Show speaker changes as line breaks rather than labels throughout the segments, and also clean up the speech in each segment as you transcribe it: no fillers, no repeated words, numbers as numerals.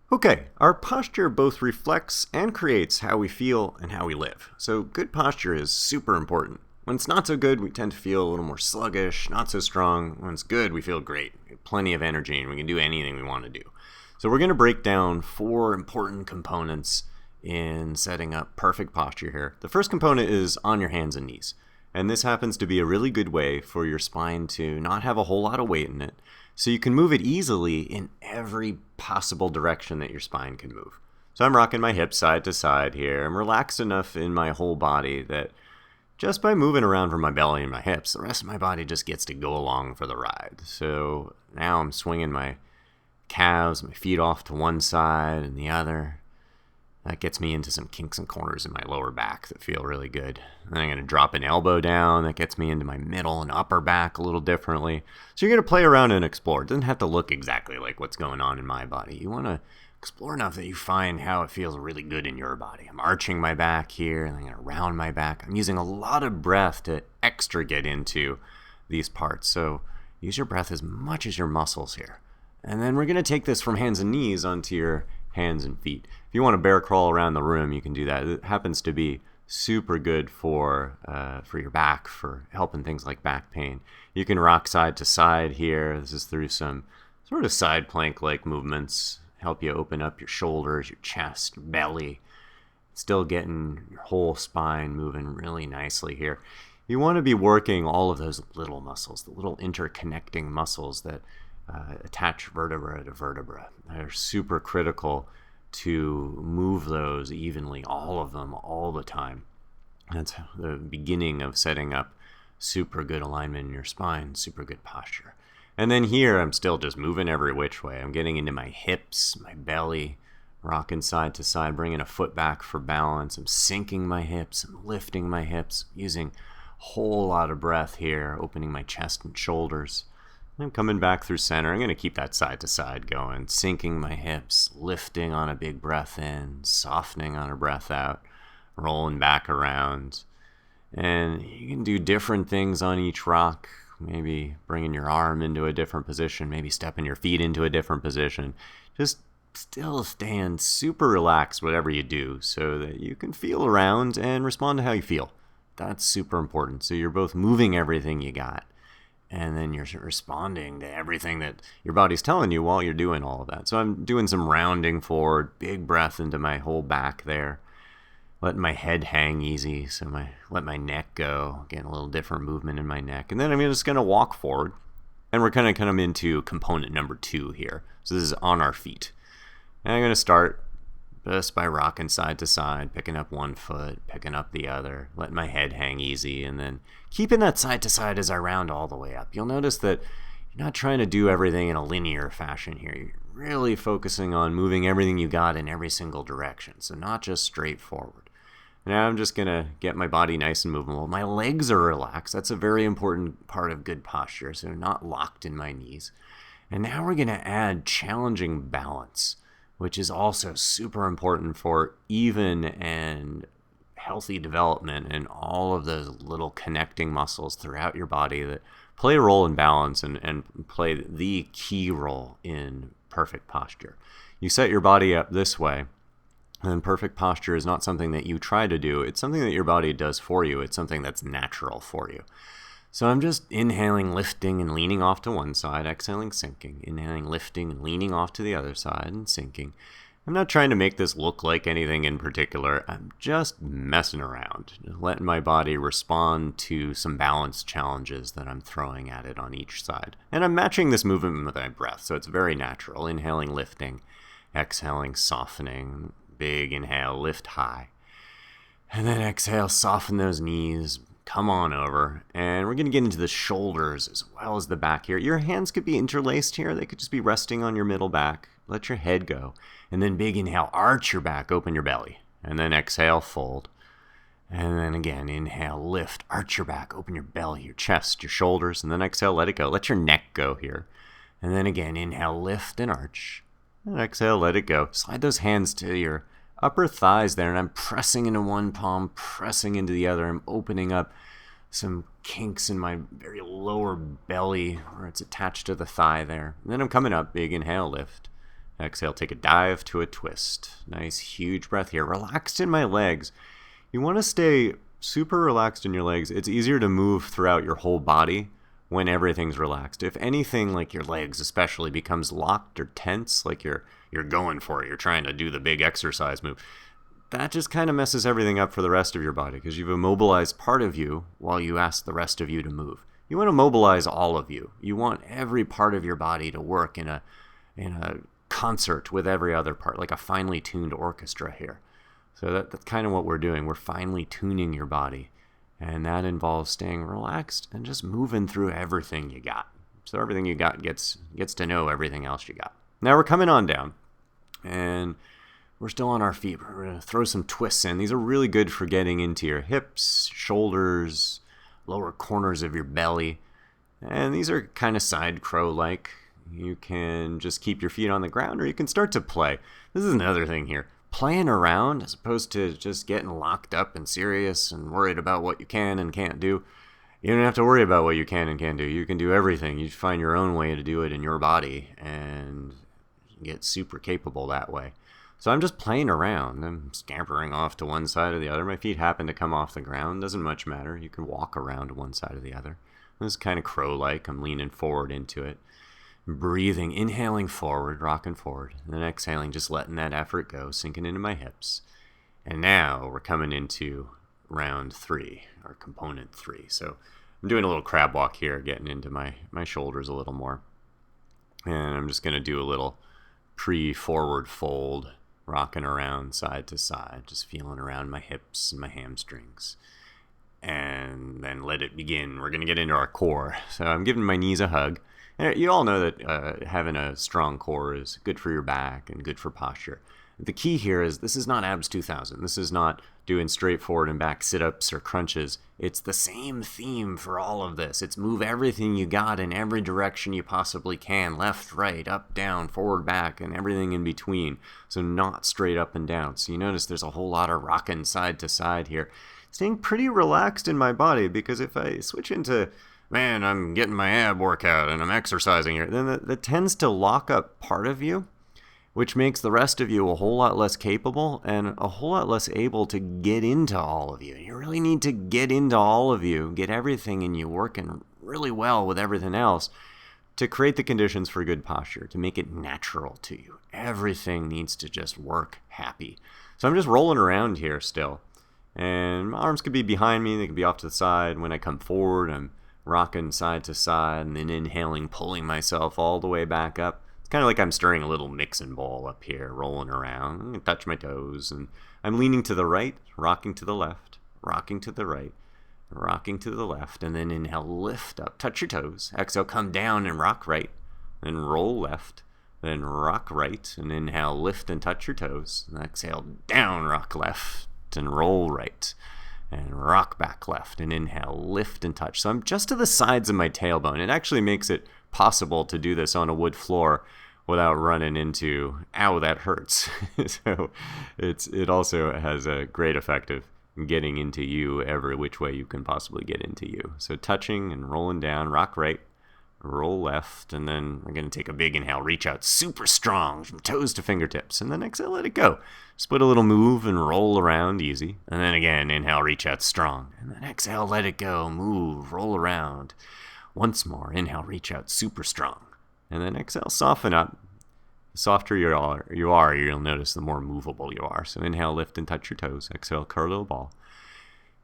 Okay, our posture both reflects and creates how we feel and how we live. So good posture is super important. When it's not so good, we tend to feel a little more sluggish, not so strong. When it's good, we feel great, we have plenty of energy, and we can do anything we want to do. So we're going to break down 4 important components in setting up perfect posture here. The first component is on your hands and knees. And this happens to be a really good way for your spine to not have a whole lot of weight in it, so you can move it easily in every possible direction that your spine can move. So I'm rocking my hips side to side here. I'm relaxed enough in my whole body that just by moving around from my belly and my hips, the rest of my body just gets to go along for the ride. So now I'm swinging my calves, my feet off to one side and the other. That gets me into some kinks and corners in my lower back that feel really good. Then I'm going to drop an elbow down. That gets me into my middle and upper back a little differently. So you're going to play around and explore. It doesn't have to look exactly like what's going on in my body. You want to explore enough that you find how it feels really good in your body. I'm arching my back here, and I'm going to round my back. I'm using a lot of breath to extra get into these parts. So use your breath as much as your muscles here. And then we're going to take this from hands and knees onto your hands and feet. If you want to bear crawl around the room, you can do that. It happens to be super good for your back, for helping things like back pain. You can rock side to side here. This is through some sort of side plank-like movements. Help you open up your shoulders, your chest, your belly. Still getting your whole spine moving really nicely here. You want to be working all of those little muscles, the little interconnecting muscles that attach vertebra to vertebra. They're super critical to move those evenly, all of them, all the time. That's the beginning of setting up super good alignment in your spine, super good posture. And then here, I'm still just moving every which way. I'm getting into my hips, my belly, rocking side to side, bringing a foot back for balance. I'm sinking my hips, I'm lifting my hips, using a whole lot of breath here, opening my chest and shoulders. I'm coming back through center. I'm going to keep that side to side going, sinking my hips, lifting on a big breath in, softening on a breath out, rolling back around. And you can do different things on each rock, maybe bringing your arm into a different position, maybe stepping your feet into a different position. Just still staying super relaxed whatever you do so that you can feel around and respond to how you feel. That's super important. So you're both moving everything you got, and then you're responding to everything that your body's telling you while you're doing all of that. So I'm doing some rounding forward, big breath into my whole back there, letting my head hang easy, so let my neck go, getting a little different movement in my neck. And then I'm just going to walk forward, and we're kind of come into component number 2 here. So this is on our feet. And I'm going to start just by rocking side to side, picking up one foot, picking up the other, letting my head hang easy, and then keeping that side to side as I round all the way up. You'll notice that you're not trying to do everything in a linear fashion here. You're really focusing on moving everything you got in every single direction, so not just straight forward. Now I'm just going to get my body nice and movable. My legs are relaxed. That's a very important part of good posture, so not locked in my knees. And now we're going to add challenging balance, which is also super important for even and healthy development and all of those little connecting muscles throughout your body that play a role in balance and play the key role in perfect posture. You set your body up this way, and perfect posture is not something that you try to do. It's something that your body does for you. It's something that's natural for you. So I'm just inhaling, lifting, and leaning off to one side, exhaling, sinking, inhaling, lifting, and leaning off to the other side, and sinking. I'm not trying to make this look like anything in particular. I'm just messing around, just letting my body respond to some balance challenges that I'm throwing at it on each side. And I'm matching this movement with my breath, so it's very natural. Inhaling, lifting, exhaling, softening. Big inhale, lift high. And then exhale, soften those knees. Come on over, and we're going to get into the shoulders as well as the back here. Your hands could be interlaced here. They could just be resting on your middle back. Let your head go. And then big inhale, arch your back, open your belly. And then exhale, fold. And then again, inhale, lift, arch your back, open your belly, your chest, your shoulders. And then exhale, let it go. Let your neck go here. And then again, inhale, lift and arch. And exhale, let it go. Slide those hands to your upper thighs there, and I'm pressing into one palm, pressing into the other. I'm opening up some kinks in my very lower belly where it's attached to the thigh there. And then I'm coming up, big inhale, lift. Exhale, take a dive to a twist. Nice, huge breath here. Relaxed in my legs. You want to stay super relaxed in your legs. It's easier to move throughout your whole body when everything's relaxed. If anything, like your legs especially, becomes locked or tense, like you're going for it, you're trying to do the big exercise move, that just kind of messes everything up for the rest of your body because you've immobilized part of you while you ask the rest of you to move. You want to mobilize all of you. You want every part of your body to work in a concert with every other part, like a finely tuned orchestra here. So that's kind of what we're doing. We're finely tuning your body. And that involves staying relaxed and just moving through everything you got. So everything you got gets to know everything else you got. Now we're coming on down. And we're still on our feet. We're going to throw some twists in. These are really good for getting into your hips, shoulders, lower corners of your belly. And these are kind of side crow-like. You can just keep your feet on the ground, or you can start to play. This is another thing here. Playing around, as opposed to just getting locked up and serious and worried about what you can and can't do. You don't have to worry about what you can and can't do. You can do everything. You find your own way to do it in your body and get super capable that way. So I'm just playing around. I'm scampering off to one side or the other. My feet happen to come off the ground. Doesn't much matter. You can walk around to one side or the other. This is kind of crow-like. I'm leaning forward into it. Breathing, inhaling forward, rocking forward. And then exhaling, just letting that effort go, sinking into my hips. And now we're coming into round 3, or component 3. So I'm doing a little crab walk here, getting into my shoulders a little more. And I'm just going to do a little pre-forward fold, rocking around side to side, just feeling around my hips and my hamstrings. And then let it begin. We're going to get into our core. So I'm giving my knees a hug. And you all know that having a strong core is good for your back and good for posture. The key here is this is not abs 2000. This is not doing straight forward and back sit-ups or crunches. It's the same theme for all of this. It's move everything you got in every direction you possibly can. Left, right, up, down, forward, back, and everything in between. So not straight up and down. So you notice there's a whole lot of rocking side to side here. Staying pretty relaxed in my body, because if I switch into, man, I'm getting my ab workout and I'm exercising here, then that tends to lock up part of you, which makes the rest of you a whole lot less capable and a whole lot less able to get into all of you. You really need to get into all of you, get everything in you working really well with everything else to create the conditions for good posture, to make it natural to you. Everything needs to just work happy. So I'm just rolling around here still. And my arms could be behind me, they could be off to the side. When I come forward, I'm rocking side to side and then inhaling, pulling myself all the way back up. It's kind of like I'm stirring a little mixing bowl up here, rolling around. I'm going to touch my toes, and I'm leaning to the right, rocking to the left, rocking to the right, rocking to the left, and then inhale, lift up, touch your toes. Exhale, come down and rock right, then roll left, then rock right, and inhale, lift and touch your toes. And exhale, down, rock left, and roll right, and rock back left, and inhale, lift and touch. So I'm just to the sides of my tailbone. It actually makes it possible to do this on a wood floor without running into, ow, that hurts. So it also has a great effect of getting into you every which way you can possibly get into you. So touching and rolling down, rock right, roll left, and then we're going to take a big inhale, reach out super strong from toes to fingertips, and then exhale, let it go. Just put a little move and roll around easy. And then again, inhale, reach out strong, and then exhale, let it go, move, roll around. Once more, inhale, reach out super strong, and then exhale, soften up. The softer you are, you'll notice the more movable you are. So inhale, lift and touch your toes. Exhale, curl a ball.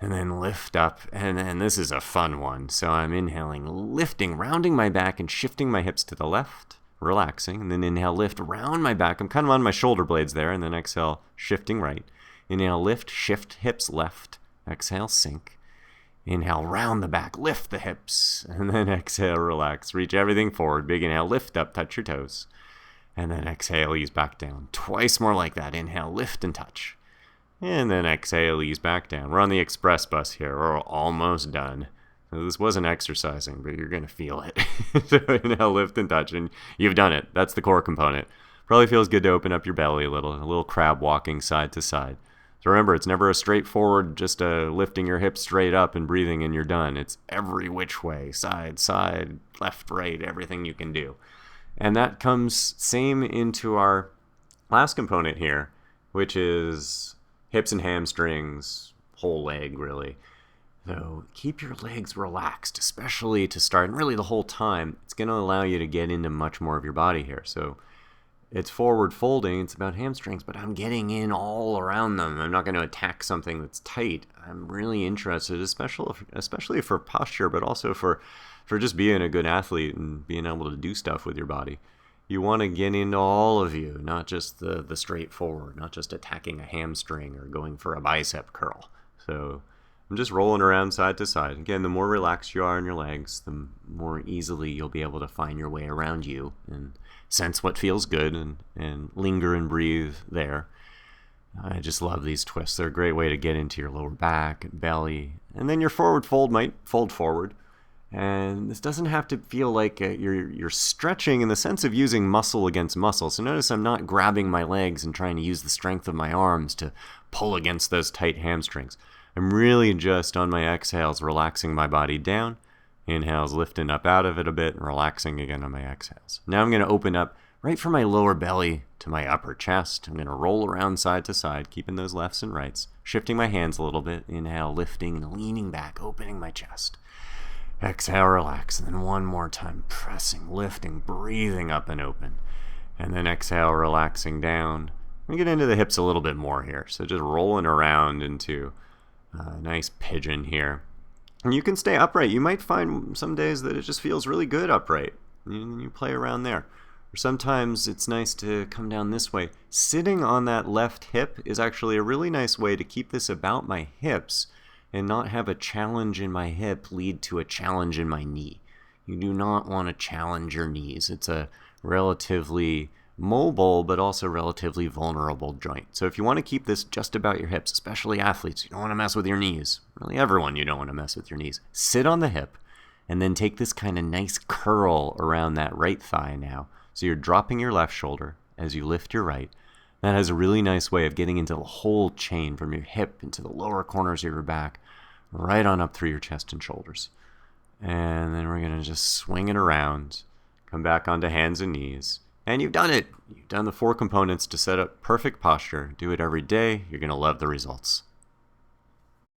And then lift up, and then this is a fun one. So I'm inhaling, lifting, rounding my back and shifting my hips to the left, relaxing. And then inhale, lift, round my back. I'm kind of on my shoulder blades there. And then exhale, shifting right. Inhale, lift, shift hips left. Exhale, sink. Inhale, round the back, lift the hips. And then exhale, relax, reach everything forward. Big inhale, lift up, touch your toes. And then exhale, ease back down. Twice more like that. Inhale, lift and touch. And then exhale, ease back down. We're on the express bus here. We're almost done. So this wasn't exercising, but you're going to feel it. So inhale, lift, and touch. And you've done it. That's the core component. Probably feels good to open up your belly a little crab walking side to side. So remember, it's never a straightforward, just lifting your hips straight up and breathing and you're done. It's every which way, side, left, right, everything you can do. And that comes same into our last component here, which is hips and hamstrings, whole leg really. So keep your legs relaxed, especially to start, and really the whole time. It's going to allow you to get into much more of your body here. So it's forward folding, it's about hamstrings, but I'm getting in all around them. I'm not going to attack something that's tight. I'm really interested, especially for posture, but also for just being a good athlete and being able to do stuff with your body. You want to get into all of you, not just the straight forward, not just attacking a hamstring or going for a bicep curl. So I'm just rolling around side to side. Again, the more relaxed you are in your legs, the more easily you'll be able to find your way around you and sense what feels good and linger and breathe there. I just love these twists. They're a great way to get into your lower back and belly. And then your forward fold might fold forward. And this doesn't have to feel like you're stretching in the sense of using muscle against muscle. So notice I'm not grabbing my legs and trying to use the strength of my arms to pull against those tight hamstrings. I'm really just on my exhales relaxing my body down. Inhales, lifting up out of it a bit and relaxing again on my exhales. Now I'm going to open up right from my lower belly to my upper chest. I'm going to roll around side to side, keeping those lefts and rights. Shifting my hands a little bit. Inhale, lifting, leaning back, opening my chest. Exhale, relax, and then one more time, pressing, lifting, breathing up and open. And then exhale, relaxing down. We get into the hips a little bit more here, so just rolling around into a nice pigeon here. And you can stay upright. You might find some days that it just feels really good upright. You play around there. Or sometimes it's nice to come down this way. Sitting on that left hip is actually a really nice way to keep this about my hips and not have a challenge in my hip lead to a challenge in my knee. You do not want to challenge your knees. It's a relatively mobile but also relatively vulnerable joint. So if you want to keep this just about your hips, especially athletes, you don't want to mess with your knees. Really everyone, you don't want to mess with your knees. Sit on the hip and then take this kind of nice curl around that right thigh now. So you're dropping your left shoulder as you lift your right. That has a really nice way of getting into the whole chain from your hip into the lower corners of your back, right on up through your chest and shoulders. And then we're going to just swing it around, come back onto hands and knees. And you've done it. You've done the 4 components to set up perfect posture. Do it every day. You're going to love the results.